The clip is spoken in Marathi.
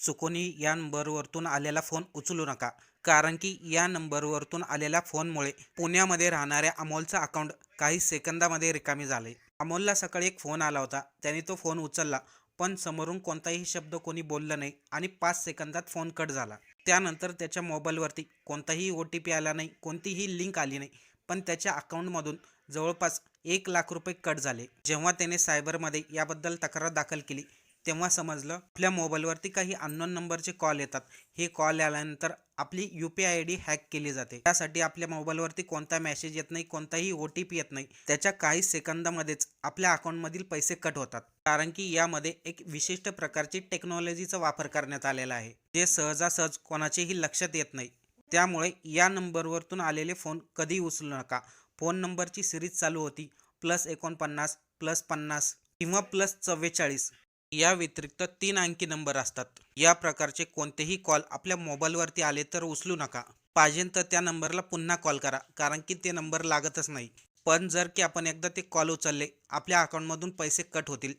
चुकूनही या नंबरवरतून आलेला फोन उचलू नका. कारण की या नंबरवरतून आलेल्या फोनमुळे पुण्यामध्ये राहणाऱ्या अमोलचं अकाउंट काही सेकंदामध्ये रिकामी झाले. अमोलला सकाळी एक फोन आला होता. त्याने तो फोन उचलला, पण समोरून कोणताही शब्द कोणी बोललं नाही आणि 5 सेकंदात फोन कट झाला. त्यानंतर त्याच्या मोबाईलवरती कोणताही OTP आला नाही, कोणतीही लिंक आली नाही, पण त्याच्या अकाउंटमधून जवळपास 1,00,000 रुपये कट झाले. जेव्हा त्याने सायबरमध्ये याबद्दल तक्रार दाखल केली, तेव्हा समजलं आपल्या मोबाईलवरती काही अननोन नंबरचे कॉल येतात. हे कॉल आल्यानंतर आपली UPI ID हॅक केली जाते. त्यासाठी आपल्या मोबाईलवरती कोणता मेसेज येत नाही, कोणताही OTP येत नाही. त्याच्या काही सेकंदामध्येच आपल्या अकाउंटमधील पैसे कट होतात. कारण की यामध्ये एक विशिष्ट प्रकारची टेक्नॉलॉजीचा वापर करण्यात आलेला आहे, जे सहजासहज कोणाचेही लक्षात येत नाही. त्यामुळे या नंबरवरतून आलेले फोन कधीही उचलू नका. फोन नंबरची सिरीज चालू होती +49 +50 किंवा +44. या व्यतिरिक्त 3 अंकी नंबर असतात. या प्रकारचे कोणतेही कॉल आपल्या मोबाईलवरती आले तर उचलू नका. पाहिजे तर त्या नंबरला पुन्हा कॉल करा, कारण की ते नंबर लागतच नाही. पण जर की आपण एकदा ते कॉल उचलले, आपल्या अकाउंटमधून पैसे कट होतील.